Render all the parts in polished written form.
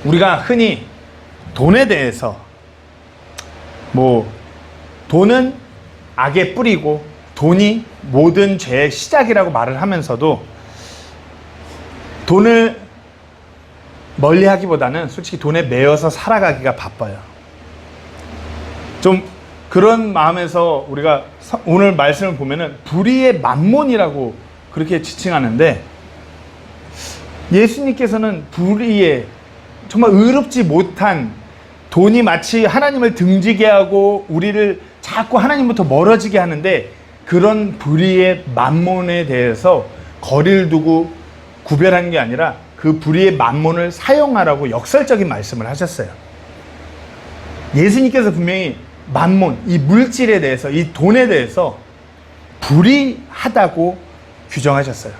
우리가 흔히 돈에 대해서 돈은 악의 뿌리고 돈이 모든 죄의 시작이라고 말을 하면서도 돈을 멀리 하기보다는 솔직히 돈에 매여서 살아가기가 바빠요. 좀 그런 마음에서 우리가 오늘 말씀을 보면은 불의의 만몬이라고 그렇게 지칭하는데, 예수님께서는 불의의 정말 의롭지 못한 돈이 마치 하나님을 등지게 하고 우리를 자꾸 하나님부터 멀어지게 하는데, 그런 불의의 만몬에 대해서 거리를 두고 구별하는 게 아니라 그 불의의 만몬을 사용하라고 역설적인 말씀을 하셨어요. 예수님께서 분명히 만몬, 이 물질에 대해서, 이 돈에 대해서 불의하다고 규정하셨어요.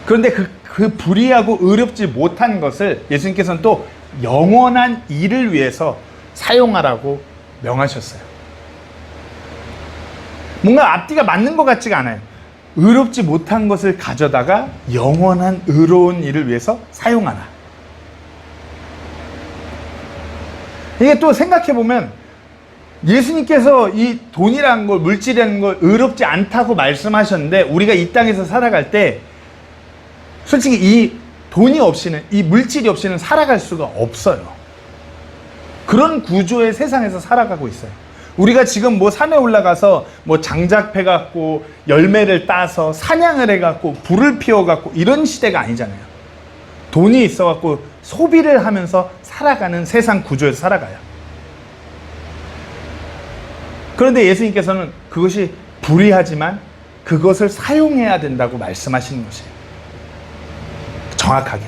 그런데 그 불의하고 의롭지 못한 것을 예수님께서는 또 영원한 일을 위해서 사용하라고 명하셨어요. 뭔가 앞뒤가 맞는 것 같지가 않아요. 의롭지 못한 것을 가져다가 영원한 의로운 일을 위해서 사용하라. 이게 또 생각해보면 예수님께서 이 돈이라는 걸, 물질이라는 걸 의롭지 않다고 말씀하셨는데, 우리가 이 땅에서 살아갈 때 솔직히 이 돈이 없이는, 이 물질이 없이는 살아갈 수가 없어요. 그런 구조의 세상에서 살아가고 있어요. 우리가 지금 산에 올라가서 장작패갖고 열매를 따서 사냥을 해갖고 불을 피워갖고 이런 시대가 아니잖아요. 돈이 있어갖고 소비를 하면서 살아가는 세상 구조에서 살아가요. 그런데 예수님께서는 그것이 불의하지만 그것을 사용해야 된다고 말씀하시는 것이에요. 정확하게.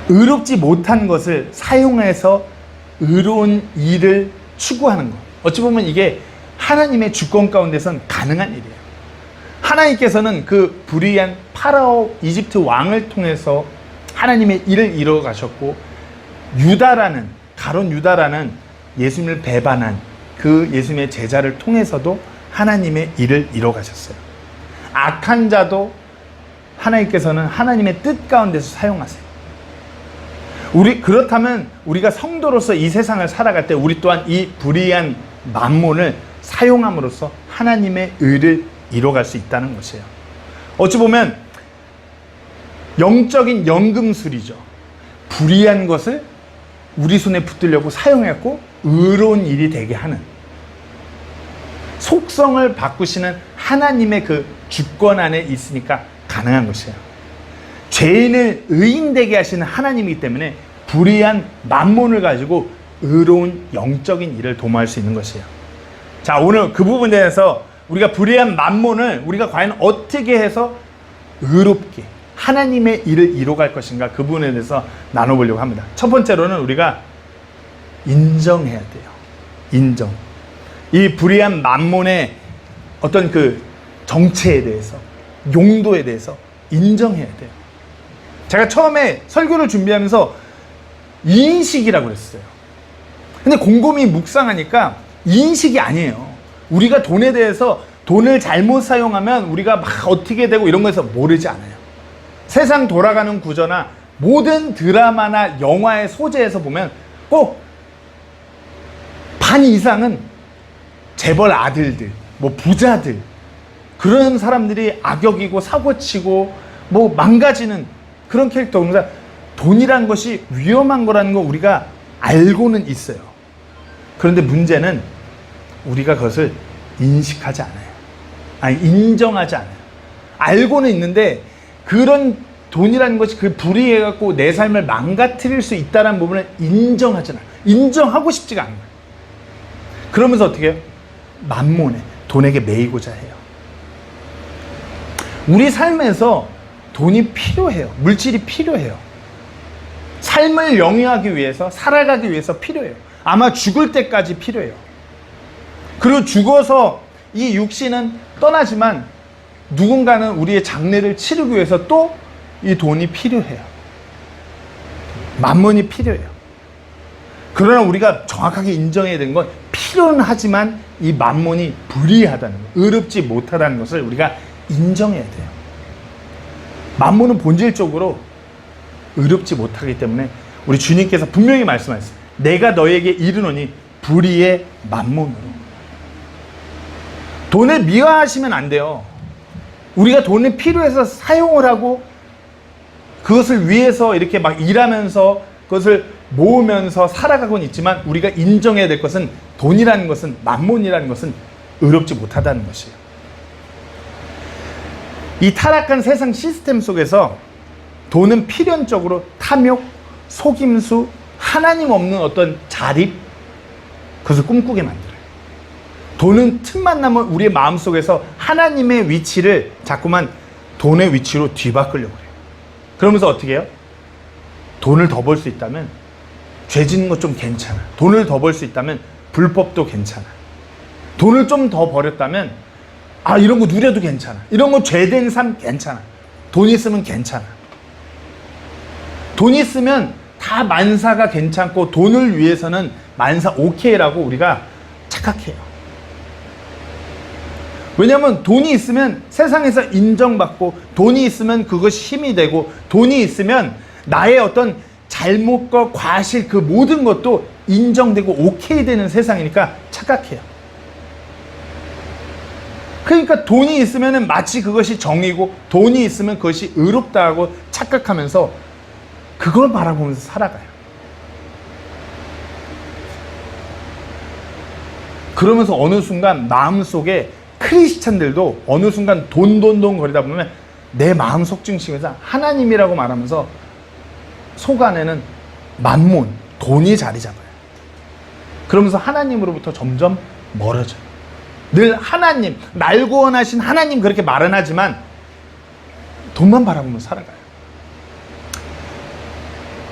의롭지 못한 것을 사용해서 의로운 일을 추구하는 것. 어찌 보면 이게 하나님의 주권 가운데선 가능한 일이에요. 하나님께서는 그 불의한 파라오 이집트 왕을 통해서 하나님의 일을 이루어 가셨고, 가룟 유다라는 예수님을 배반한 그 예수님의 제자를 통해서도 하나님의 일을 이루어 가셨어요. 악한 자도 하나님께서는 하나님의 뜻 가운데서 사용하세요. 그렇다면 우리가 성도로서 이 세상을 살아갈 때 우리 또한 이 불의한 만몬을 사용함으로써 하나님의 의를 이뤄갈 수 있다는 것이에요. 어찌 보면 영적인 연금술이죠. 불의한 것을 우리 손에 붙들려고 사용했고 의로운 일이 되게 하는, 속성을 바꾸시는 하나님의 그 주권 안에 있으니까 가능한 것이에요. 죄인을 의인되게 하시는 하나님이기 때문에 불의한 만몬을 가지고 의로운 영적인 일을 도모할 수 있는 것이에요. 자, 오늘 그 부분에 대해서 우리가 불의한 만몬을 우리가 과연 어떻게 해서 의롭게 하나님의 일을 이뤄갈 것인가, 그 부분에 대해서 나눠보려고 합니다. 첫 번째로는 우리가 인정해야 돼요. 인정. 이 불의한 만몬의 어떤 그 정체에 대해서, 용도에 대해서 인정해야 돼요. 제가 처음에 설교를 준비하면서 인식이라고 그랬어요. 근데 곰곰이 묵상하니까 인식이 아니에요. 우리가 돈에 대해서, 돈을 잘못 사용하면 우리가 막 어떻게 되고 이런 거에서 모르지 않아요. 세상 돌아가는 구조나 모든 드라마나 영화의 소재에서 보면 꼭 반 이상은 재벌 아들들, 부자들, 그런 사람들이 악역이고 사고치고 망가지는 그런 캐릭터. 그러니까 돈이란 것이 위험한 거라는 거 우리가 알고는 있어요. 그런데 문제는 우리가 그것을 인식하지 않아요. 인정하지 않아요. 알고는 있는데 그런 돈이라는 것이 그 불의해갖고 내 삶을 망가뜨릴 수 있다는 부분을 인정하지 않아요. 인정하고 싶지가 않아요. 그러면서 어떻게 해요? 만몬에, 돈에게 매이고자 해요. 우리 삶에서 돈이 필요해요. 물질이 필요해요. 삶을 영위하기 위해서, 살아가기 위해서 필요해요. 아마 죽을 때까지 필요해요. 그리고 죽어서 이 육신은 떠나지만 누군가는 우리의 장례를 치르기 위해서 또 이 돈이 필요해요. 만몬이 필요해요. 그러나 우리가 정확하게 인정해야 되는 건, 필요는 하지만 이 만몬이 불의하다는 것, 의롭지 못하다는 것을 우리가 인정해야 돼요. 만몬은 본질적으로 의롭지 못하기 때문에 우리 주님께서 분명히 말씀하셨어요. 내가 너에게 이르노니 불의의 만몬으로. 돈을 미화하시면 안 돼요. 우리가 돈을 필요해서 사용을 하고 그것을 위해서 이렇게 막 일하면서 그것을 모으면서 살아가곤 있지만 우리가 인정해야 될 것은 돈이라는 것은, 만몬이라는 것은 의롭지 못하다는 것이에요. 이 타락한 세상 시스템 속에서 돈은 필연적으로 탐욕, 속임수, 하나님 없는 어떤 자립, 그것을 꿈꾸게 만들어요. 돈은 틈만 나면 우리의 마음속에서 하나님의 위치를 자꾸만 돈의 위치로 뒤바꾸려고 해요. 그러면서 어떻게 해요? 돈을 더 벌 수 있다면 죄 짓는 거 좀 괜찮아. 돈을 더 벌 수 있다면 불법도 괜찮아. 돈을 좀 더 벌였다면 이런 거 누려도 괜찮아. 이런 거 죄된 삶 괜찮아. 돈 있으면 괜찮아. 돈 있으면 다 만사가 괜찮고 돈을 위해서는 만사 오케이라고 우리가 착각해요. 왜냐하면 돈이 있으면 세상에서 인정받고 돈이 있으면 그것이 힘이 되고 돈이 있으면 나의 어떤 잘못과 과실 그 모든 것도 인정되고 오케이 되는 세상이니까 착각해요. 그러니까 돈이 있으면 마치 그것이 정의고 돈이 있으면 그것이 의롭다고 착각하면서 그걸 바라보면서 살아가요. 그러면서 어느 순간 마음속에 크리스찬들도 어느 순간 돈 거리다 보면 내 마음 속증식에서 하나님이라고 말하면서 속 안에는 만몬, 돈이 자리 잡아요. 그러면서 하나님으로부터 점점 멀어져요. 늘 하나님, 날 구원하신 하나님 그렇게 말은 하지만 돈만 바라보면서 살아가요.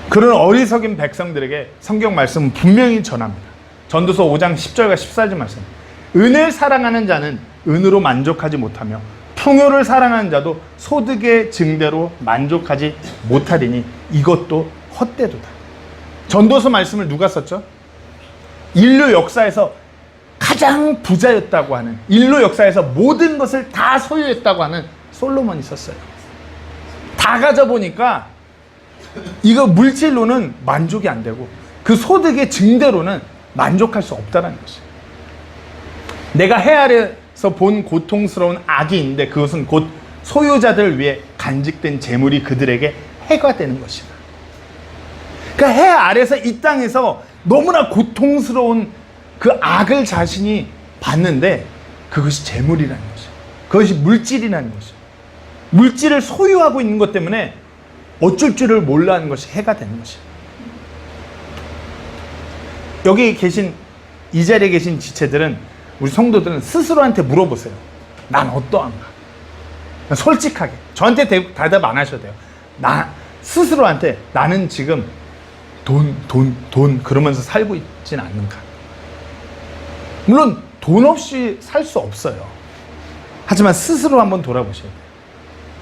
그런 어리석인 백성들에게 성경 말씀은 분명히 전합니다. 전도서 5장 10절과 14절 말씀. 은을 사랑하는 자는 은으로 만족하지 못하며 풍요를 사랑하는 자도 소득의 증대로 만족하지 못하리니 이것도 헛되도다. 전도서 말씀을 누가 썼죠? 인류 역사에서 가장 부자였다고 하는, 인류 역사에서 모든 것을 다 소유했다고 하는 솔로몬이 썼어요. 다 가져보니까 이거 물질로는 만족이 안 되고 그 소득의 증대로는 만족할 수 없다는 것이에요. 내가 해 아래서 본 고통스러운 악이 있는데 그것은 곧 소유자들을 위해 간직된 재물이 그들에게 해가 되는 것이다. 그러니까 해 아래서 이 땅에서 너무나 고통스러운 그 악을 자신이 봤는데 그것이 재물이라는 것이에요. 그것이 물질이라는 것이에요. 물질을 소유하고 있는 것 때문에 어쩔 줄을 몰라 하는 것이 해가 되는 것이에요. 여기 계신, 이 자리에 계신 지체들은, 우리 성도들은 스스로한테 물어보세요. 난 어떠한가? 솔직하게. 저한테 대답 안 하셔도 돼요. 스스로한테 나는 지금 돈 그러면서 살고 있진 않는가? 물론 돈 없이 살 수 없어요. 하지만 스스로 한번 돌아보셔야 돼요.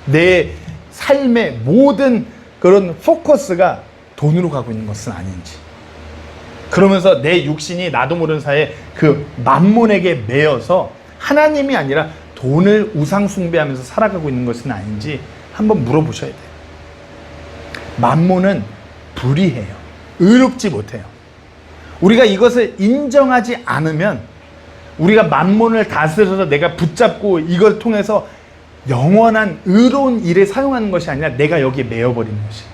내 삶의 모든 그런 포커스가 돈으로 가고 있는 것은 아닌지. 그러면서 내 육신이 나도 모르는 사이에 그 만몬에게 매여서 하나님이 아니라 돈을 우상 숭배하면서 살아가고 있는 것은 아닌지 한번 물어보셔야 돼요. 만몬은 불의해요. 의롭지 못해요. 우리가 이것을 인정하지 않으면 우리가 만몬을 다스려서 내가 붙잡고 이걸 통해서 영원한 의로운 일에 사용하는 것이 아니라 내가 여기에 매여버리는 것이에요.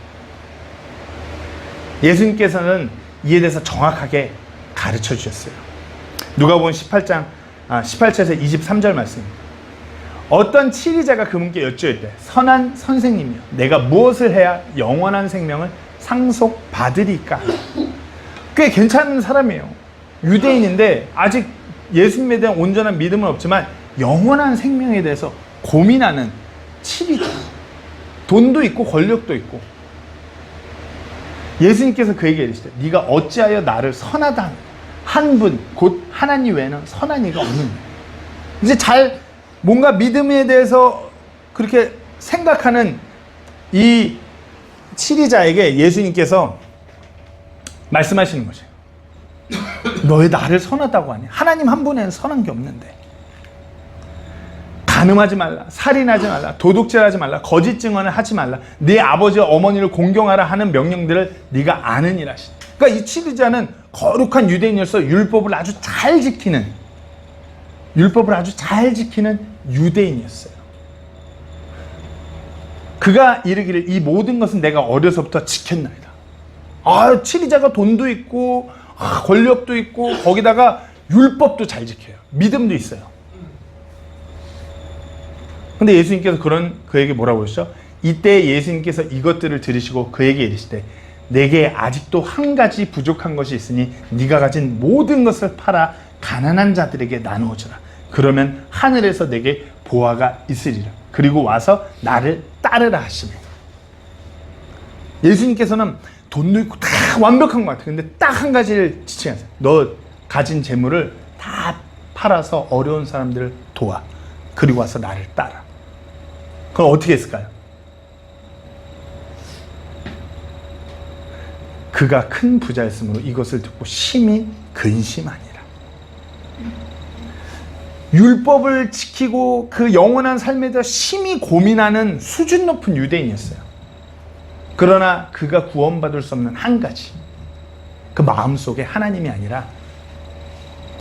예수님께서는 이에 대해서 정확하게 가르쳐 주셨어요. 누가복음 18절에서 23절 말씀입니다. 어떤 치리자가 그분께 여쭈었대. 선한 선생님이여, 내가 무엇을 해야 영원한 생명을 상속받으리까? 꽤 괜찮은 사람이에요. 유대인인데 아직 예수님에 대한 온전한 믿음은 없지만 영원한 생명에 대해서 고민하는 치리자. 돈도 있고 권력도 있고. 예수님께서 그에게 이르시되 네가 어찌하여 나를 선하다 한 분 곧 하나님 외에는 선한 이가 없느냐. 이제 잘 뭔가 믿음에 대해서 그렇게 생각하는 이 치리자에게 예수님께서 말씀하시는 거죠. 너 왜 나를 선하다고 하니? 하나님 한 분에는 선한 게 없는데. 간음하지 말라, 살인하지 말라, 도둑질하지 말라, 거짓 증언을 하지 말라, 네 아버지와 어머니를 공경하라 하는 명령들을 네가 아느니라. 그러니까 이 치리자는 거룩한 유대인이어서 율법을 아주 잘 지키는 유대인이었어요. 그가 이르기를 이 모든 것은 내가 어려서부터 지켰나이다. 치리자가 돈도 있고 권력도 있고 거기다가 율법도 잘 지켜요. 믿음도 있어요. 근데 예수님께서 그에게 뭐라고 그러시죠? 이때 예수님께서 이것들을 들으시고 그에게 이르시되 내게 아직도 한 가지 부족한 것이 있으니 네가 가진 모든 것을 팔아 가난한 자들에게 나누어 주라. 그러면 하늘에서 내게 보화가 있으리라. 그리고 와서 나를 따르라 하시네. 예수님께서는 돈도 있고 다 완벽한 것 같아요. 근데 딱 한 가지를 지칭하세요. 너 가진 재물을 다 팔아서 어려운 사람들을 도와. 그리고 와서 나를 따라. 그럼 어떻게 했을까요? 그가 큰 부자였으므로 이것을 듣고 심히 근심하니라. 율법을 지키고 그 영원한 삶에 대해 심히 고민하는 수준 높은 유대인이었어요. 그러나 그가 구원받을 수 없는 한 가지, 그 마음속에 하나님이 아니라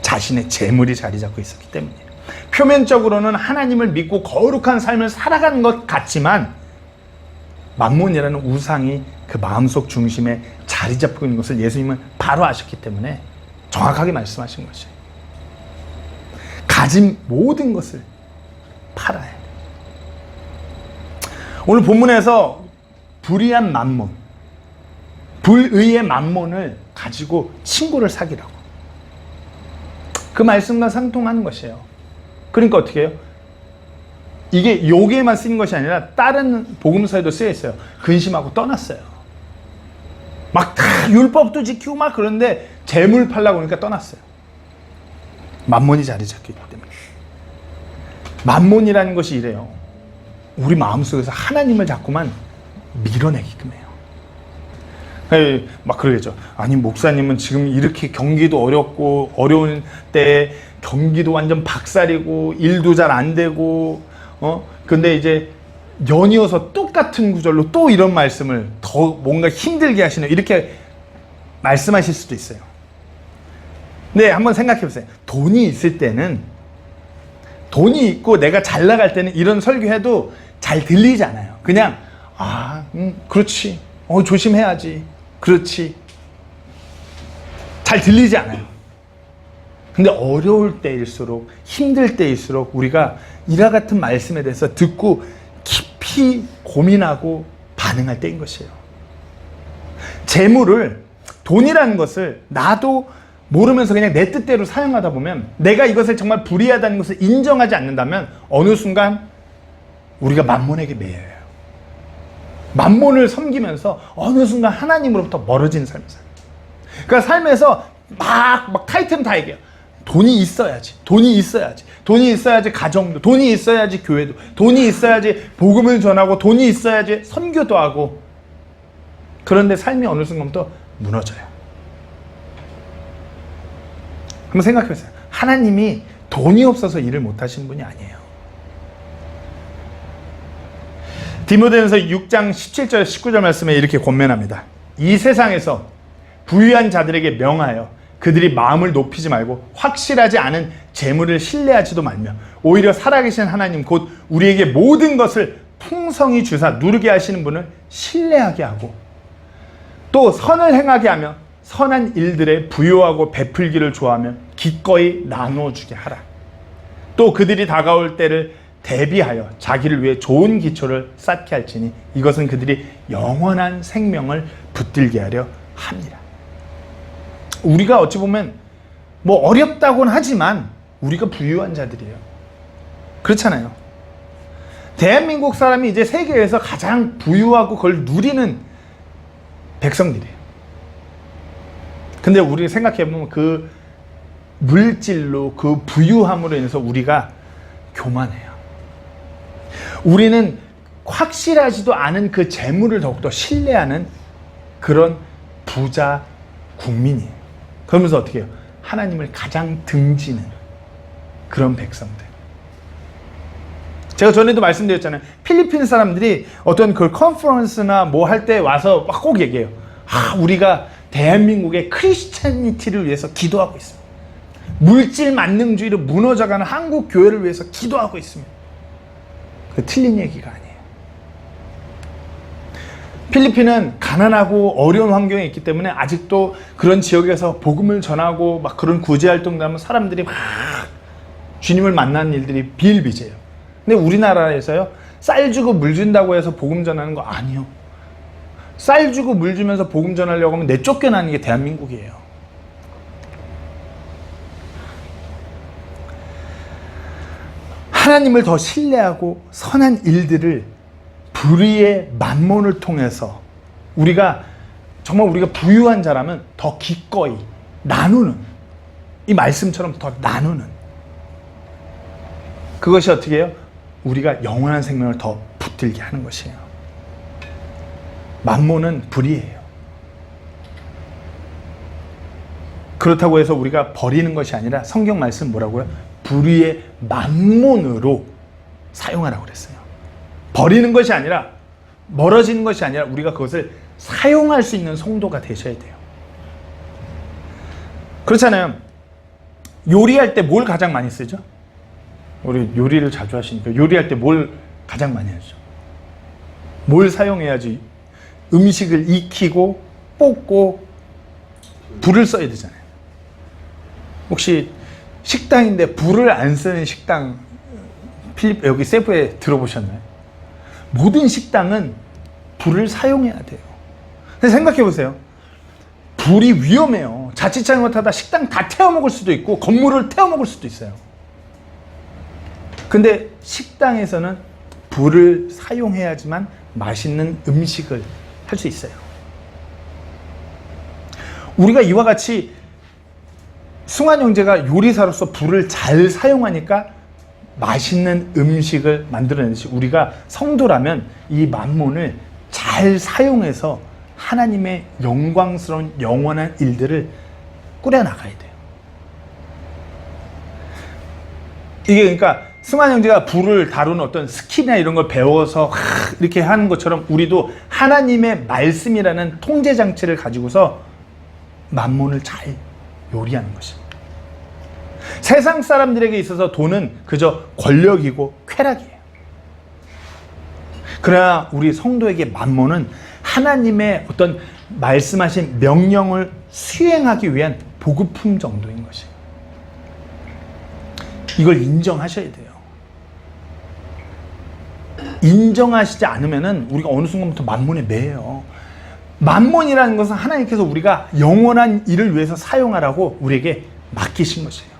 자신의 재물이 자리 잡고 있었기 때문이에요. 표면적으로는 하나님을 믿고 거룩한 삶을 살아가는 것 같지만 만몬이라는 우상이 그 마음속 중심에 자리 잡고 있는 것을 예수님은 바로 아셨기 때문에 정확하게 말씀하신 것이에요. 가진 모든 것을 팔아야 돼. 오늘 본문에서 불의한 만몬, 불의의 만몬을 가지고 친구를 사귀라고. 그 말씀과 상통하는 것이에요. 그러니까 어떻게 해요? 이게 여기에만 쓰인 것이 아니라 다른 복음서에도 쓰여 있어요. 근심하고 떠났어요. 막 다 율법도 지키고 막 그런데 재물 팔라고 그러니까 떠났어요. 만몬이 자리 잡기 때문에. 만몬이라는 것이 이래요. 우리 마음속에서 하나님을 자꾸만 밀어내게끔 해요. 막 그러겠죠. 아니 목사님은 지금 이렇게 경기도 어렵고 어려운 때에 경기도 완전 박살이고 일도 잘 안 되고 근데 이제 연이어서 똑같은 구절로 또 이런 말씀을 더 뭔가 힘들게 하시는 이렇게 말씀하실 수도 있어요. 근데 한번 생각해 보세요. 돈이 있을 때는 돈이 있고 내가 잘 나갈 때는 이런 설교해도 잘 들리지 않아요. 그냥 그렇지. 조심해야지. 그렇지. 잘 들리지 않아요. 근데 어려울 때일수록 힘들 때일수록 우리가 이와 같은 말씀에 대해서 듣고 깊이 고민하고 반응할 때인 것이에요. 재물을 돈이라는 것을 나도 모르면서 그냥 내 뜻대로 사용하다 보면 내가 이것을 정말 불의하다는 것을 인정하지 않는다면 어느 순간 우리가 만몬에게 매여요. 만몬을 섬기면서 어느 순간 하나님으로부터 멀어지는 삶을 살아요. 그러니까 삶에서 막 타이틀은 다 얘기해요. 돈이 있어야지. 돈이 있어야지. 돈이 있어야지 가정도. 돈이 있어야지 교회도. 돈이 있어야지 복음을 전하고. 돈이 있어야지 선교도 하고. 그런데 삶이 어느 순간부터 무너져요. 한번 생각해 보세요. 하나님이 돈이 없어서 일을 못하신 분이 아니에요. 디모데전서 6장 17절 19절 말씀에 이렇게 권면합니다. 이 세상에서 부유한 자들에게 명하여 그들이 마음을 높이지 말고 확실하지 않은 재물을 신뢰하지도 말며 오히려 살아계신 하나님 곧 우리에게 모든 것을 풍성히 주사 누르게 하시는 분을 신뢰하게 하고 또 선을 행하게 하며 선한 일들에 부요하고 베풀기를 좋아하며 기꺼이 나누어 주게 하라. 또 그들이 다가올 때를 대비하여 자기를 위해 좋은 기초를 쌓게 할지니 이것은 그들이 영원한 생명을 붙들게 하려 합니다. 우리가 어찌 보면 뭐 어렵다고는 하지만 우리가 부유한 자들이에요. 그렇잖아요. 대한민국 사람이 이제 세계에서 가장 부유하고 그걸 누리는 백성들이에요. 근데 우리가 생각해보면 그 물질로 그 부유함으로 인해서 우리가 교만해요. 우리는 확실하지도 않은 그 재물을 더욱더 신뢰하는 그런 부자 국민이에요. 그러면서 어떻게 해요? 하나님을 가장 등지는 그런 백성들. 제가 전에도 말씀드렸잖아요. 필리핀 사람들이 어떤 그 컨퍼런스나 뭐 할 때 와서 막 꼭 얘기해요. 우리가 대한민국의 크리스찬니티를 위해서 기도하고 있습니다. 물질 만능주의로 무너져가는 한국 교회를 위해서 기도하고 있습니다. 그 틀린 얘기가 아니에요. 필리핀은 가난하고 어려운 환경에 있기 때문에 아직도 그런 지역에서 복음을 전하고 막 그런 구제 활동도 하면 사람들이 막 주님을 만나는 일들이 비일비재해요. 근데 우리나라에서요, 쌀 주고 물 준다고 해서 복음 전하는 거 아니요. 쌀 주고 물 주면서 복음 전하려고 하면 내쫓겨나는 게 대한민국이에요. 하나님을 더 신뢰하고 선한 일들을 불의의 만몬을 통해서 정말 우리가 부유한 자라면 더 기꺼이 나누는, 이 말씀처럼 더 나누는, 그것이 어떻게 해요? 우리가 영원한 생명을 더 붙들게 하는 것이에요. 만몬은 불의예요. 그렇다고 해서 우리가 버리는 것이 아니라 성경 말씀 뭐라고요? 불의의 만몬으로 사용하라고 그랬어요. 버리는 것이 아니라, 멀어지는 것이 아니라 우리가 그것을 사용할 수 있는 성도가 되셔야 돼요. 그렇잖아요. 요리할 때 뭘 가장 많이 쓰죠? 우리 요리를 자주 하시니까 요리할 때 뭘 가장 많이 하죠? 뭘 사용해야지 음식을 익히고 볶고 불을 써야 되잖아요. 혹시 식당인데 불을 안 쓰는 식당 여기 세부에 들어보셨나요? 모든 식당은 불을 사용해야 돼요. 근데 생각해 보세요. 불이 위험해요. 자칫 잘못하다 식당 다 태워먹을 수도 있고 건물을 태워먹을 수도 있어요. 근데 식당에서는 불을 사용해야지만 맛있는 음식을 할 수 있어요. 우리가 이와 같이 승환 형제가 요리사로서 불을 잘 사용하니까 맛있는 음식을 만들어내듯이 우리가 성도라면 이 만몬을 잘 사용해서 하나님의 영광스러운 영원한 일들을 꾸려나가야 돼요. 이게 그러니까 승환 형제가 불을 다루는 어떤 스킬이나 이런 걸 배워서 이렇게 하는 것처럼 우리도 하나님의 말씀이라는 통제 장치를 가지고서 만몬을 잘 요리하는 것입니다. 세상 사람들에게 있어서 돈은 그저 권력이고 쾌락이에요. 그러나 우리 성도에게 만몬은 하나님의 어떤 말씀하신 명령을 수행하기 위한 보급품 정도인 것이에요. 이걸 인정하셔야 돼요. 인정하시지 않으면은 우리가 어느 순간부터 만몬에 매여요. 만몬이라는 것은 하나님께서 우리가 영원한 일을 위해서 사용하라고 우리에게 맡기신 것이에요.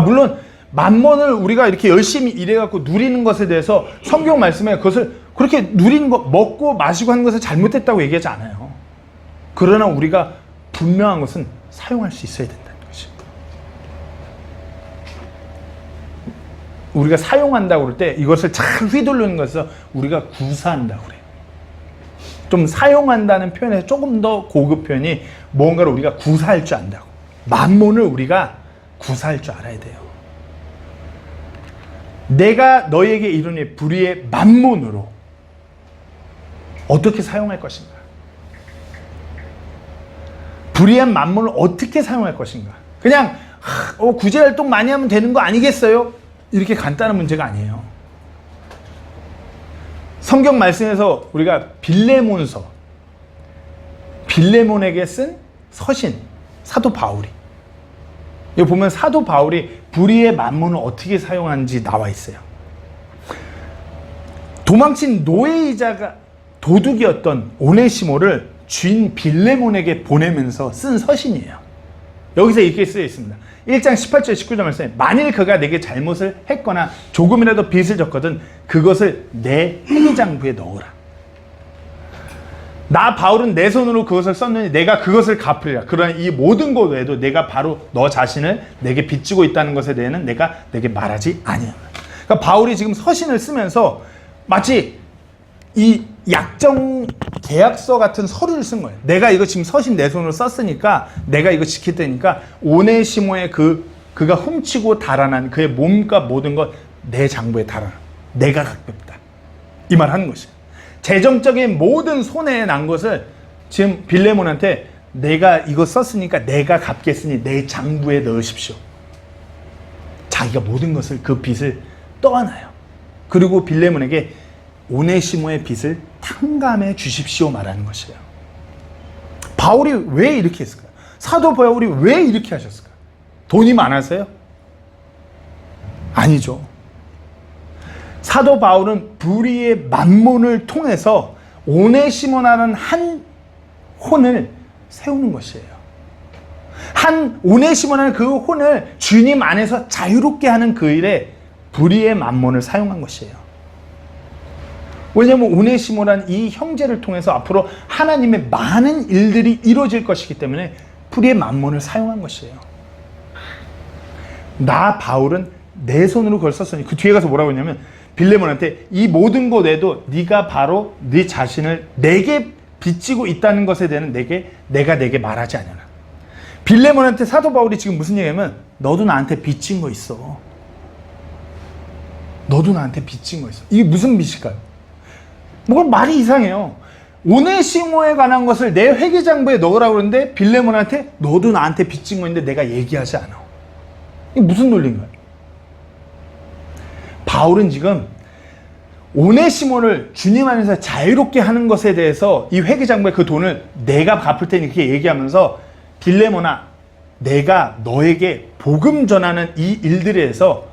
물론 만몬을 우리가 이렇게 열심히 일해갖고 누리는 것에 대해서 성경 말씀에 그것을 그렇게 누리는 것, 먹고 마시고 하는 것을 잘못됐다고 얘기하지 않아요. 그러나 우리가 분명한 것은 사용할 수 있어야 된다는 것이에요. 우리가 사용한다고 그럴 때 이것을 잘 휘두르는 것에서 우리가 구사한다고 그래요. 좀 사용한다는 표현에서 조금 더 고급 표현이 뭔가를 우리가 구사할 줄 안다고. 만몬을 우리가 구사할 줄 알아야 돼요. 내가 너에게 이르니 불의의 만몬으로 어떻게 사용할 것인가? 불의한 만몬을 어떻게 사용할 것인가? 그냥 구제활동 많이 하면 되는 거 아니겠어요? 이렇게 간단한 문제가 아니에요. 성경 말씀에서 우리가 빌레몬서, 빌레몬에게 쓴 서신, 사도 바울이, 여기 보면 사도 바울이 불의의 만몬을 어떻게 사용하는지 나와 있어요. 도망친 노예이자가 도둑이었던 오네시모를 주인 빌레몬에게 보내면서 쓴 서신이에요. 여기서 이렇게 쓰여 있습니다. 1장 18절 19절 말씀에 만일 그가 내게 잘못을 했거나 조금이라도 빚을 졌거든 그것을 내 행위장부에 넣어라. 나 바울은 내 손으로 그것을 썼느니 내가 그것을 갚으리라. 그러나 이 모든 것 외에도 내가 바로 너 자신을 내게 빚지고 있다는 것에 대해서는 내가 내게 말하지 아니하라. 그러니까 바울이 지금 서신을 쓰면서 마치 이 약정 계약서 같은 서류를 쓴 거예요. 내가 이거 지금 서신 내 손으로 썼으니까 내가 이거 지킬 테니까 오네시모의 그 그가 훔치고 달아난 그의 몸과 모든 것 내 장부에 달아나. 내가 갚겠다. 이 말 하는 것이에요. 재정적인 모든 손해에 난 것을 지금 빌레몬한테 내가 이거 썼으니까 내가 갚겠으니 내 장부에 넣으십시오. 자기가 모든 것을 그 빚을 떠안아요. 그리고 빌레몬에게 오네시모의 빚을 탕감해 주십시오 말하는 것이에요. 바울이 왜 이렇게 했을까요? 사도 바울이 왜 이렇게 하셨을까요? 돈이 많아서요? 아니죠. 사도 바울은 불의의 만몬을 통해서 오네시모라는 한 혼을 세우는 것이에요. 한 오네시모라는 그 혼을 주님 안에서 자유롭게 하는 그 일에 불의의 만몬을 사용한 것이에요. 왜냐하면 오네시모란 이 형제를 통해서 앞으로 하나님의 많은 일들이 이루어질 것이기 때문에 불의의 만몬을 사용한 것이에요. 나 바울은 내 손으로 그걸 썼으니 그 뒤에 가서 뭐라고 했냐면 빌레몬한테 이 모든 것 외에도 네가 바로 네 자신을 내게 빚지고 있다는 것에 대한 내가 내게 말하지 않으라. 빌레몬한테 사도 바울이 지금 무슨 얘기냐면 너도 나한테 빚진 거 있어. 너도 나한테 빚진 거 있어. 이게 무슨 빚일까요? 뭔가 말이 이상해요. 오네시모에 관한 것을 내 회계장부에 넣으라고 그러는데 빌레몬한테 너도 나한테 빚진 거 있는데 내가 얘기하지 않아. 이게 무슨 논리인가요? 바울은 지금 오네시모를 주님 안에서 자유롭게 하는 것에 대해서 이 회계장부에 그 돈을 내가 갚을 테니 그렇게 얘기하면서 빌레몬아 내가 너에게 복음 전하는 이 일들에 대해서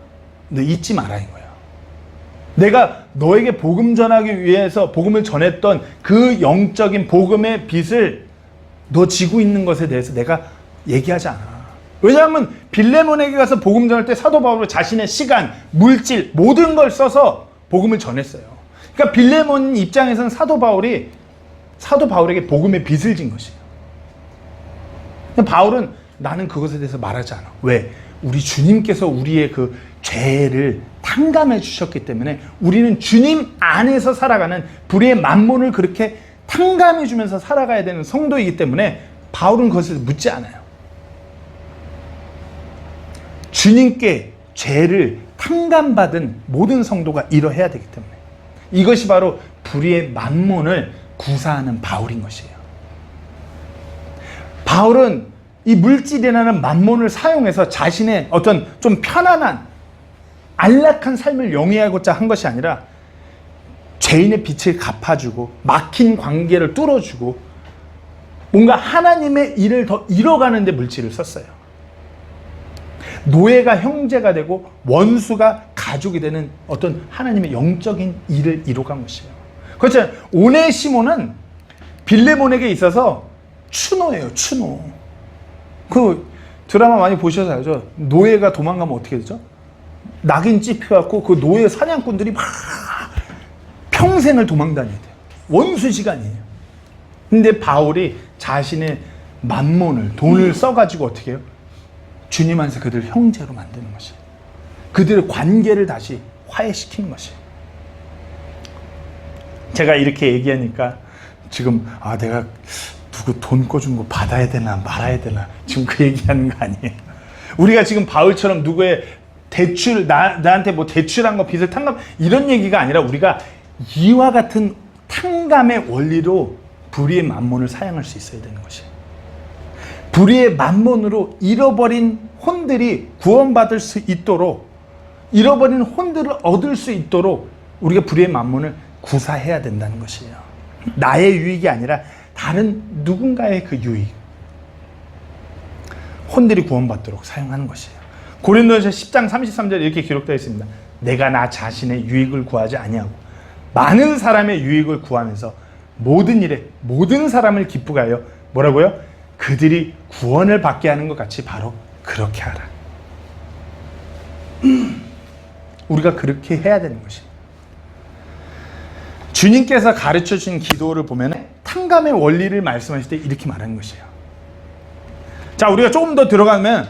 너 잊지 마라 인 거예요. 내가 너에게 복음 전하기 위해서 복음을 전했던 그 영적인 복음의 빚을 너 지고 있는 것에 대해서 내가 얘기하지 않아. 왜냐하면 빌레몬에게 가서 복음 전할 때 사도 바울은 자신의 시간, 물질 모든 걸 써서 복음을 전했어요. 그러니까 빌레몬 입장에서는 사도 바울에게 복음의 빚을 진 것이에요. 바울은 나는 그것에 대해서 말하지 않아. 왜? 우리 주님께서 우리의 그 죄를 탕감해 주셨기 때문에 우리는 주님 안에서 살아가는 불의의 만몬을 그렇게 탕감해 주면서 살아가야 되는 성도이기 때문에 바울은 그것을 묻지 않아요. 주님께 죄를 탕감받은 모든 성도가 이러해야 되기 때문에 이것이 바로 불의의 만몬을 구사하는 바울인 것이에요. 바울은 이 물질이라는 만몬을 사용해서 자신의 어떤 좀 편안한 안락한 삶을 영위하고자 한 것이 아니라 죄인의 빚을 갚아주고 막힌 관계를 뚫어주고 뭔가 하나님의 일을 더 이뤄가는 데 물질을 썼어요. 노예가 형제가 되고 원수가 가족이 되는 어떤 하나님의 영적인 일을 이뤄간 것이에요. 그렇죠. 오네시모는 빌레몬에게 있어서 추노예요. 추노. 그 드라마 많이 보셔서 알죠. 노예가 도망가면 어떻게 되죠? 낙인 찝혀갖고 그 노예 사냥꾼들이 막 평생을 도망다녀야 돼요. 원수 시간이에요. 근데 바울이 자신의 만몬을 돈을 써가지고 어떻게 해요? 주님 안에서 그들을 형제로 만드는 것이에요. 그들의 관계를 다시 화해시키는 것이에요. 제가 이렇게 얘기하니까 지금 내가 누구 돈 꿔준 거 받아야 되나 말아야 되나 지금 그 얘기하는 거 아니에요. 우리가 지금 바울처럼 누구의 대출 나한테 뭐 대출한 거 빚을 탕감 이런 얘기가 아니라 우리가 이와 같은 탕감의 원리로 불의의 만몬을 사용할 수 있어야 되는 것이에요. 불의의 만몬으로 잃어버린 혼들이 구원받을 수 있도록 잃어버린 혼들을 얻을 수 있도록 우리가 불의의 만몬을 구사해야 된다는 것이에요. 나의 유익이 아니라 다른 누군가의 그 유익 혼들이 구원받도록 사용하는 것이에요. 고린도전서 10장 33절에 이렇게 기록되어 있습니다. 내가 나 자신의 유익을 구하지 아니하고 많은 사람의 유익을 구하면서 모든 일에 모든 사람을 기쁘게 하여 뭐라고요? 그들이 구원을 받게 하는 것 같이 바로 그렇게 하라. 우리가 그렇게 해야 되는 것이에요. 주님께서 가르쳐 주신 기도를 보면 탕감의 원리를 말씀하실 때 이렇게 말하는 것이에요. 자, 우리가 조금 더 들어가면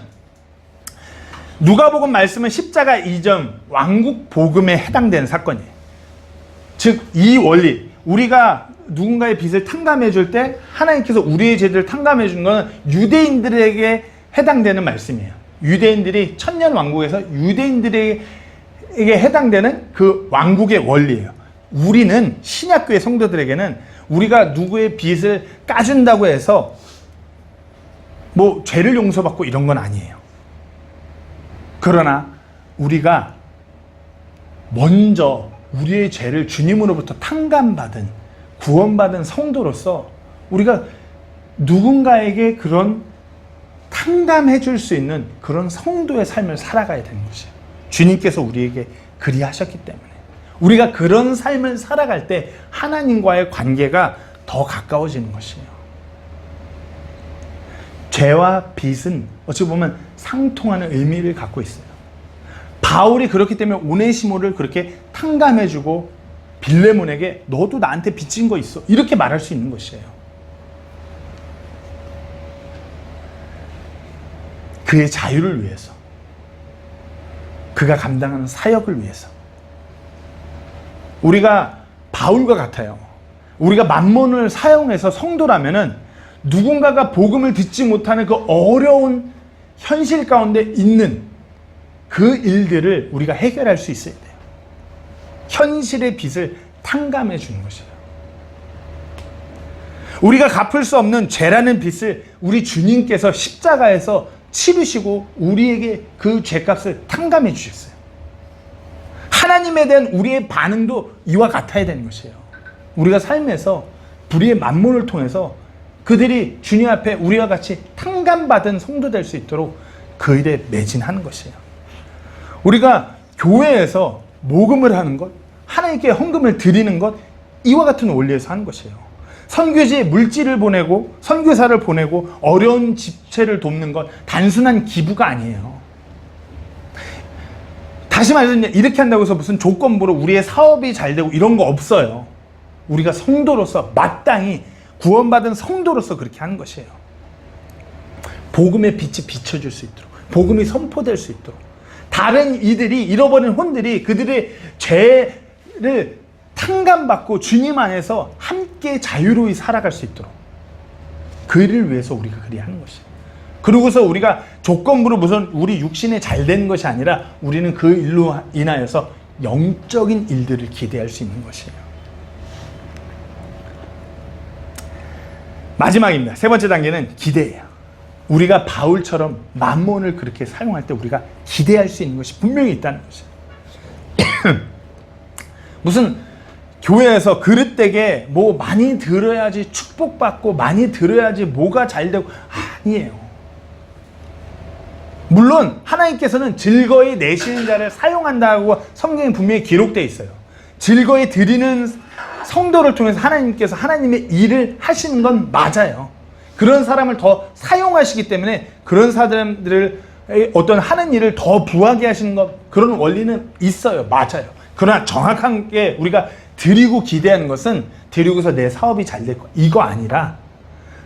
누가복음 말씀은 십자가 이전 왕국 복음에 해당되는 사건이에요. 즉, 이 원리, 우리가 누군가의 빚을 탕감해 줄 때 하나님께서 우리의 죄를 탕감해 준 것은 유대인들에게 해당되는 말씀이에요. 유대인들이 천년 왕국에서 유대인들에게 해당되는 그 왕국의 원리예요. 우리는 신약교회 성도들에게는 우리가 누구의 빚을 까준다고 해서 뭐 죄를 용서받고 이런 건 아니에요. 그러나 우리가 먼저 우리의 죄를 주님으로부터 탕감받은 구원받은 성도로서 우리가 누군가에게 그런 탕감해 줄 수 있는 그런 성도의 삶을 살아가야 되는 것이에요. 주님께서 우리에게 그리하셨기 때문에 우리가 그런 삶을 살아갈 때 하나님과의 관계가 더 가까워지는 것이에요. 죄와 빚은 어찌 보면 상통하는 의미를 갖고 있어요. 바울이 그렇기 때문에 오네시모를 그렇게 탕감해주고 빌레몬에게 너도 나한테 빚진 거 있어 이렇게 말할 수 있는 것이에요. 그의 자유를 위해서, 그가 감당하는 사역을 위해서. 우리가 바울과 같아요. 우리가 만몬을 사용해서 성도라면은 누군가가 복음을 듣지 못하는 그 어려운 현실 가운데 있는 그 일들을 우리가 해결할 수 있어야 돼요. 현실의 빚을 탕감해 주는 것이에요. 우리가 갚을 수 없는 죄라는 빚을 우리 주님께서 십자가에서 치르시고 우리에게 그 죄값을 탕감해 주셨어요. 하나님에 대한 우리의 반응도 이와 같아야 되는 것이에요. 우리가 삶에서 불의의 만몬을 통해서 그들이 주님 앞에 우리와 같이 탕감받은 성도 될 수 있도록 그 일에 매진하는 것이에요. 우리가 교회에서 모금을 하는 것, 하나님께 헌금을 드리는 것, 이와 같은 원리에서 하는 것이에요. 선교지에 물질을 보내고 선교사를 보내고 어려운 집체를 돕는 것 단순한 기부가 아니에요. 다시 말해서 이렇게 한다고 해서 무슨 조건부로 우리의 사업이 잘 되고 이런 거 없어요. 우리가 성도로서 마땅히 구원받은 성도로서 그렇게 하는 것이에요. 복음의 빛이 비춰줄 수 있도록, 복음이 선포될 수 있도록, 다른 이들이, 잃어버린 혼들이 그들의 죄를 탕감받고 주님 안에서 함께 자유로이 살아갈 수 있도록 그 일을 위해서 우리가 그리하는 것이에요. 그러고서 우리가 조건부로 무슨 우리 육신에 잘 되는 것이 아니라 우리는 그 일로 인하여서 영적인 일들을 기대할 수 있는 것이에요. 마지막입니다. 세 번째 단계는 기대예요. 우리가 바울처럼 만몬을 그렇게 사용할 때 우리가 기대할 수 있는 것이 분명히 있다는 것이에요. 무슨 교회에서 그릇되게 뭐 많이 들어야지 축복받고 많이 들어야지 뭐가 잘 되고 아니에요. 물론 하나님께서는 즐거이 내시는 자를 사용한다고 성경에 분명히 기록되어 있어요. 즐거이 드리는 성도를 통해서 하나님께서 하나님의 일을 하시는 건 맞아요. 그런 사람을 더 사용하시기 때문에 그런 사람들을 어떤 하는 일을 더 부하게 하시는 것, 그런 원리는 있어요. 맞아요. 그러나 정확하게 우리가 드리고 기대하는 것은 드리고서 내 사업이 잘 될 거 이거 아니라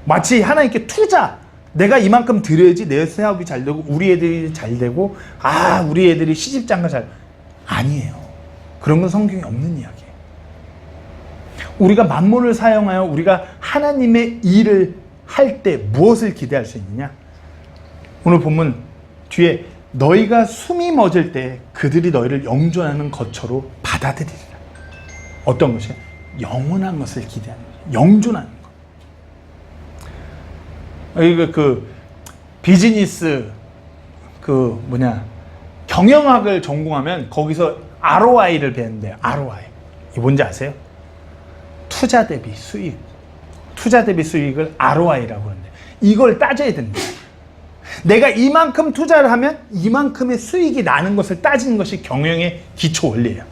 마치 하나님께 투자, 내가 이만큼 드려야지 내 사업이 잘 되고 우리 애들이 잘 되고 우리 애들이 시집장가 잘, 아니에요. 그런 건 성경에 없는 이야기예요. 우리가 만몬을 사용하여 우리가 하나님의 일을 할 때 무엇을 기대할 수 있느냐? 오늘 본문 뒤에 너희가 숨이 멎을 때 그들이 너희를 영존하는 것처로 받아들이리라. 어떤 것이요? 영원한 것을 기대하는 거예요. 영존하는 거. 이거 비즈니스 경영학을 전공하면 거기서 ROI를 배우는데요. ROI. 이게 뭔지 아세요? 투자 대비 수익. 투자 대비 수익을 ROI라고 하는데 이걸 따져야 된다. 내가 이만큼 투자를 하면 이만큼의 수익이 나는 것을 따지는 것이 경영의 기초 원리예요.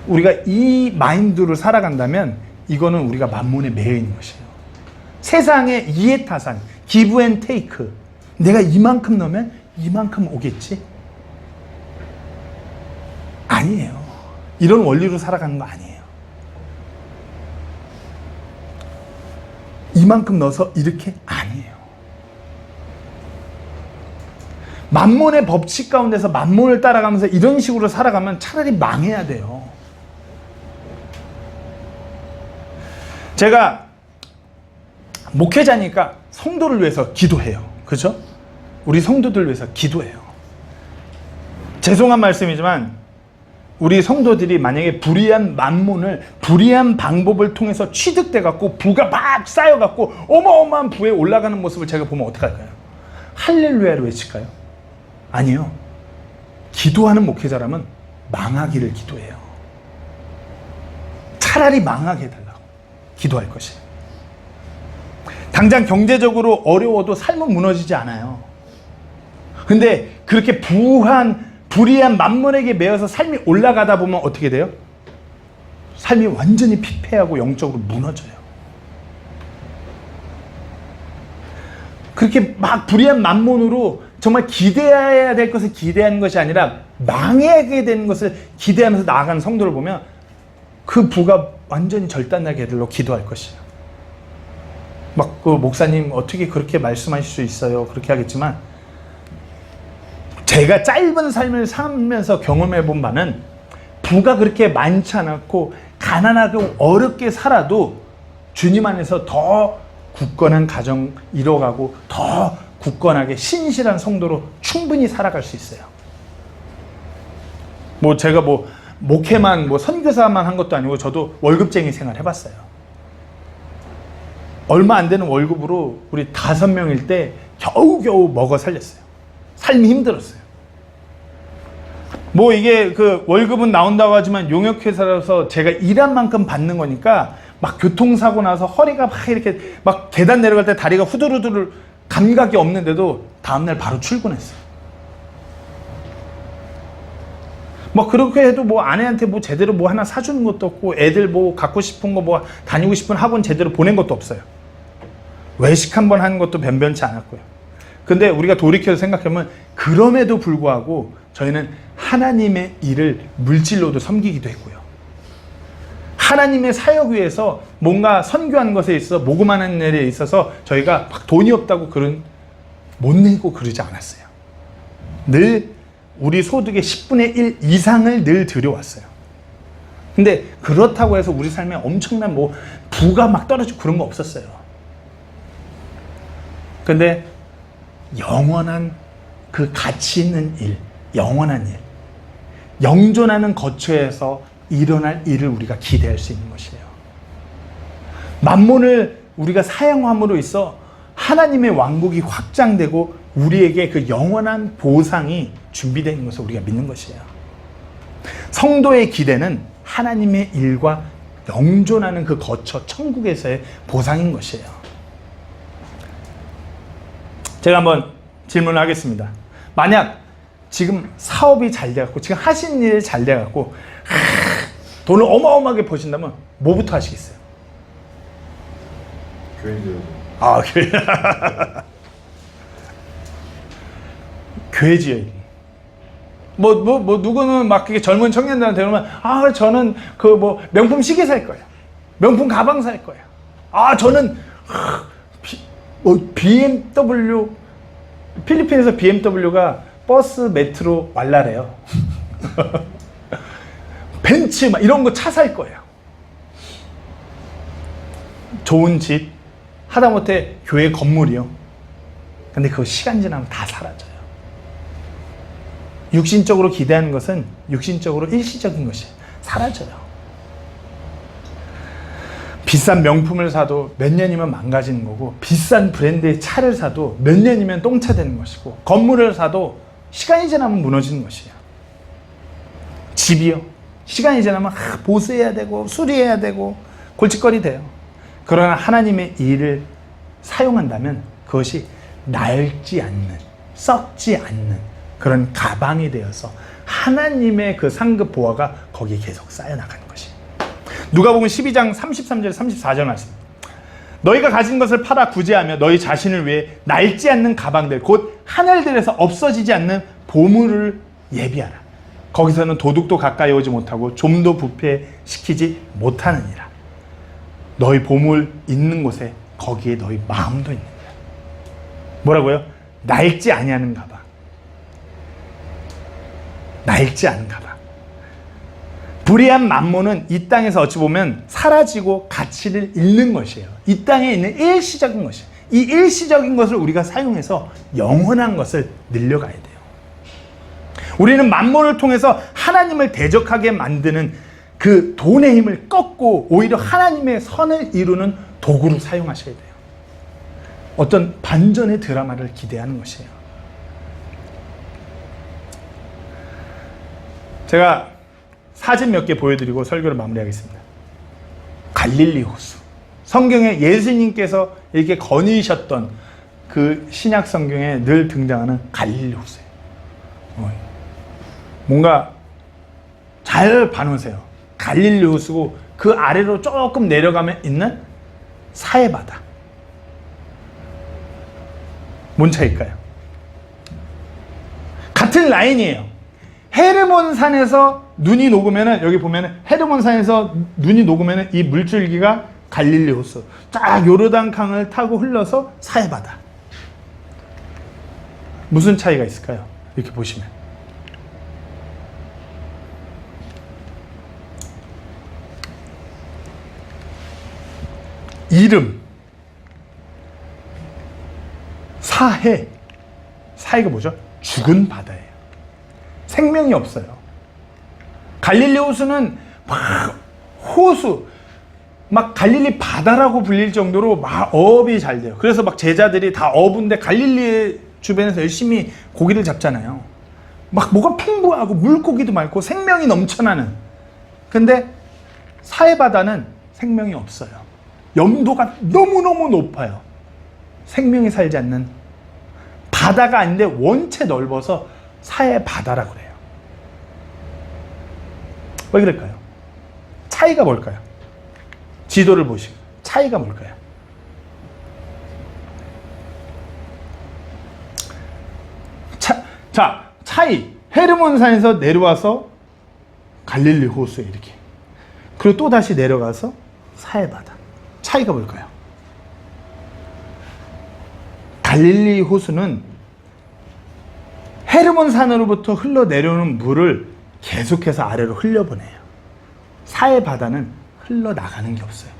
우리가 이 마인드로 살아간다면 이거는 우리가 만몬에 매여 있는 것이에요. 세상의 이해타산, 기브 앤 테이크, 내가 이만큼 넣으면 이만큼 오겠지? 아니에요. 이런 원리로 살아가는 거 아니에요. 이만큼 넣어서 이렇게 아니에요. 만몬의 법칙 가운데서 만몬을 따라가면서 이런 식으로 살아가면 차라리 망해야 돼요. 제가 목회자니까 성도를 위해서 기도해요. 그죠? 우리 성도들 위해서 기도해요. 죄송한 말씀이지만 우리 성도들이 만약에 불의한 만몬을 불의한 방법을 통해서 취득돼 갖고 부가 막 쌓여 갖고 어마어마한 부에 올라가는 모습을 제가 보면 어떡할까요? 할렐루야를 외칠까요? 아니요. 기도하는 목회자라면 망하기를 기도해요. 차라리 망하게 해달라고 기도할 것이에요. 당장 경제적으로 어려워도 삶은 무너지지 않아요. 근데 그렇게 불의한 만몬에게 매여서 삶이 올라가다 보면 어떻게 돼요? 삶이 완전히 피폐하고 영적으로 무너져요. 그렇게 막 불의한 만몬으로 정말 기대해야 될 것을 기대하는 것이 아니라 망하게 되는 것을 기대하면서 나아가는 성도를 보면 그 부가 완전히 절단나게 되도록 기도할 것이에요. 막 그 목사님 어떻게 그렇게 말씀하실 수 있어요? 그렇게 하겠지만 제가 짧은 삶을 살면서 경험해 본 바는 부가 그렇게 많지 않았고 가난하고 어렵게 살아도 주님 안에서 더 굳건한 가정 이뤄가고 더 굳건하게 신실한 성도로 충분히 살아갈 수 있어요. 뭐 제가 뭐 목회만 뭐 선교사만 한 것도 아니고 저도 월급쟁이 생활 해봤어요. 얼마 안 되는 월급으로 우리 5명일 때 겨우겨우 먹어 살렸어요. 삶이 힘들었어요. 뭐 이게 그 월급은 나온다고 하지만 용역회사라서 제가 일한 만큼 받는 거니까 막 교통사고 나서 허리가 막 이렇게 막 계단 내려갈 때 다리가 후들후들 감각이 없는데도 다음날 바로 출근했어요. 뭐 그렇게 해도 뭐 아내한테 뭐 제대로 뭐 하나 사주는 것도 없고 애들 뭐 갖고 싶은 거 뭐 다니고 싶은 학원 제대로 보낸 것도 없어요. 외식 한번 하는 것도 변변치 않았고요. 근데 우리가 돌이켜서 생각하면 그럼에도 불구하고 저희는 하나님의 일을 물질로도 섬기기도 했고요. 하나님의 사역 위해서 뭔가 선교하는 것에 있어서 모금하는 일에 있어서 저희가 막 돈이 없다고 못 내고 그러지 않았어요. 늘 우리 소득의 10분의 1 이상을 늘 들여왔어요. 근데 그렇다고 해서 우리 삶에 엄청난 뭐 부가 막 떨어지고 그런 거 없었어요. 근데 영원한 그 가치 있는 일, 영원한 일, 영존하는 거처에서 일어날 일을 우리가 기대할 수 있는 것이에요. 만몬을 우리가 사용함으로 있어 하나님의 왕국이 확장되고 우리에게 그 영원한 보상이 준비되어 있는 것을 우리가 믿는 것이에요. 성도의 기대는 하나님의 일과 영존하는 그 거처 천국에서의 보상인 것이에요. 제가 한번 질문을 하겠습니다. 만약 지금 사업이 잘 돼갖고 지금 하신 일이 잘 돼갖고 돈을 어마어마하게 버신다면 뭐부터 하시겠어요? 교회 지어야죠. 아, 교회. 교회 지어야지. 누구는 막 그게 젊은 청년들한테 그러면, 저는 그 뭐 명품 시계 살 거예요. 명품 가방 살 거예요. 저는 BMW, 필리핀에서 BMW가 버스, 메트로 왈라래요. 벤츠 막 이런 거 차 살 거예요. 좋은 집, 하다못해 교회 건물이요. 근데 그거 시간 지나면 다 사라져요. 육신적으로 기대하는 것은 육신적으로 일시적인 것이 사라져요. 비싼 명품을 사도 몇 년이면 망가지는 거고, 비싼 브랜드의 차를 사도 몇 년이면 똥차 되는 것이고, 건물을 사도 시간이 지나면 무너지는 것이에요. 집이요, 시간이 지나면 보수해야 되고 수리해야 되고 골칫거리 돼요. 그러나 하나님의 일을 사용한다면 그것이 낡지 않는, 썩지 않는 그런 가방이 되어서 하나님의 그 상급 보화가 거기에 계속 쌓여나가는 것이에요. 누가복음 12장 33절 34절 말씀. 너희가 가진 것을 팔아 구제하며 너희 자신을 위해 낡지 않는 가방들, 곧 하늘들에서 없어지지 않는 보물을 예비하라. 거기서는 도둑도 가까이 오지 못하고 좀도 부패시키지 못하느니라. 너희 보물 있는 곳에 거기에 너희 마음도 있느니라. 뭐라고요? 낡지 아니하는 가방. 낡지 않은 가방. 불의한 만몬은 이 땅에서 어찌 보면 사라지고 가치를 잃는 것이에요. 이 땅에 있는 일시적인 것이에요. 이 일시적인 것을 우리가 사용해서 영원한 것을 늘려가야 돼요. 우리는 만몬을 통해서 하나님을 대적하게 만드는 그 돈의 힘을 꺾고 오히려 하나님의 선을 이루는 도구로 사용하셔야 돼요. 어떤 반전의 드라마를 기대하는 것이에요. 제가 사진 몇 개 보여드리고 설교를 마무리하겠습니다. 갈릴리 호수. 성경에 예수님께서 이렇게 거니셨던 그 신약 성경에 늘 등장하는 갈릴리 호수예요. 뭔가 잘 봐놓으세요. 갈릴리 호수고 그 아래로 조금 내려가면 있는 사해바다. 뭔 차이일까요? 같은 라인이에요. 헤르몬산에서 눈이 녹으면은, 여기 보면은 헤르몬산에서 눈이 녹으면은 이 물줄기가 갈릴리 호수, 쫙 요르단 강을 타고 흘러서 사해바다. 무슨 차이가 있을까요? 이렇게 보시면 이름, 사해가 뭐죠? 죽은 바다예요. 생명이 없어요. 갈릴리 호수는 막 호수, 막 갈릴리 바다라고 불릴 정도로 막 어업이 잘 돼요. 그래서 막 제자들이 다 어부인데 갈릴리 주변에서 열심히 고기를 잡잖아요. 막 뭐가 풍부하고 물고기도 많고 생명이 넘쳐나는. 근데 사해바다는 생명이 없어요. 염도가 너무너무 높아요. 생명이 살지 않는 바다가 아닌데 원체 넓어서 사해바다라고 그래요. 왜 그럴까요? 차이가 뭘까요? 지도를 보시고 차이가 뭘까요? 차이. 헤르몬산에서 내려와서 갈릴리 호수에 이렇게, 그리고 또 다시 내려가서 사해바다. 차이가 뭘까요? 갈릴리 호수는 헤르몬산으로부터 흘러내려오는 물을 계속해서 아래로 흘려보내요. 사해바다는 흘러나가는 게 없어요.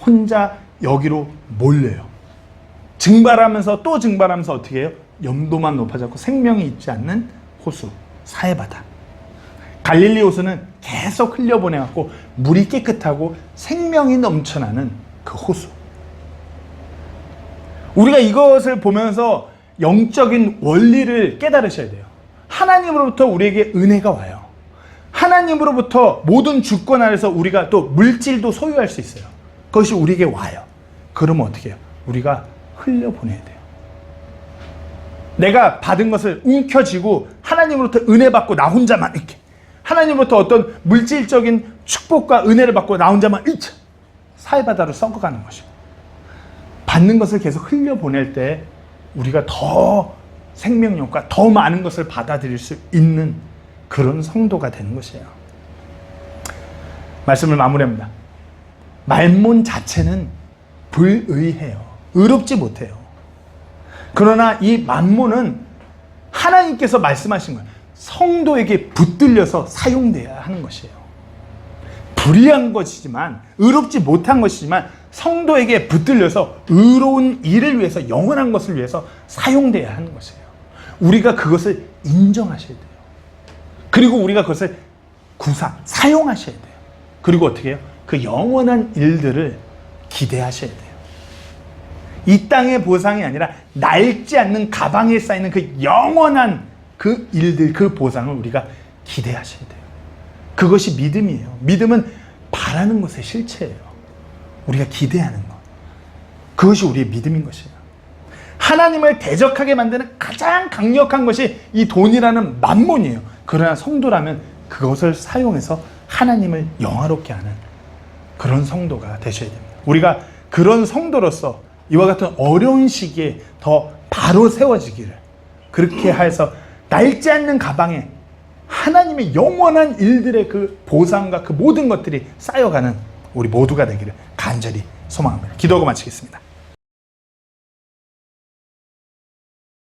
혼자 여기로 몰려요. 증발하면서 또 증발하면서 어떻게 해요? 염도만 높아졌고 생명이 있지 않는 호수, 사해바다. 갈릴리 호수는 계속 흘려보내갖고 물이 깨끗하고 생명이 넘쳐나는 그 호수. 우리가 이것을 보면서 영적인 원리를 깨달으셔야 돼요. 하나님으로부터 우리에게 은혜가 와요. 하나님으로부터 모든 주권 아래서 우리가 또 물질도 소유할 수 있어요. 그것이 우리에게 와요. 그러면 어떻게 해요? 우리가 흘려보내야 돼요. 내가 받은 것을 움켜쥐고 하나님으로부터 은혜 받고 나 혼자만 이렇게, 하나님으로부터 어떤 물질적인 축복과 은혜를 받고 나 혼자만 이렇게 사해바다로 썩어가는 것이고, 받는 것을 계속 흘려보낼 때 우리가 더 생명력과 더 많은 것을 받아들일 수 있는 그런 성도가 되는 것이에요. 말씀을 마무리합니다. 말몬 자체는 불의해요. 의롭지 못해요. 그러나 이 만몬은 하나님께서 말씀하신 거예요. 성도에게 붙들려서 사용돼야 하는 것이에요. 불의한 것이지만, 의롭지 못한 것이지만 성도에게 붙들려서 의로운 일을 위해서, 영원한 것을 위해서 사용돼야 하는 것이에요. 우리가 그것을 인정하셔야 돼요. 그리고 우리가 그것을 사용하셔야 돼요. 그리고 어떻게 해요? 그 영원한 일들을 기대하셔야 돼요. 이 땅의 보상이 아니라 낡지 않는 가방에 쌓이는 그 영원한 그 일들, 그 보상을 우리가 기대하셔야 돼요. 그것이 믿음이에요. 믿음은 바라는 것의 실체예요. 우리가 기대하는 것. 그것이 우리의 믿음인 것이에요. 하나님을 대적하게 만드는 가장 강력한 것이 이 돈이라는 만몬이에요. 그러나 성도라면 그것을 사용해서 하나님을 영화롭게 하는 그런 성도가 되셔야 됩니다. 우리가 그런 성도로서 이와 같은 어려운 시기에 더 바로 세워지기를, 그렇게 해서 낡지 않는 가방에 하나님의 영원한 일들의 그 보상과 그 모든 것들이 쌓여가는 우리 모두가 되기를 간절히 소망합니다. 기도하고 마치겠습니다.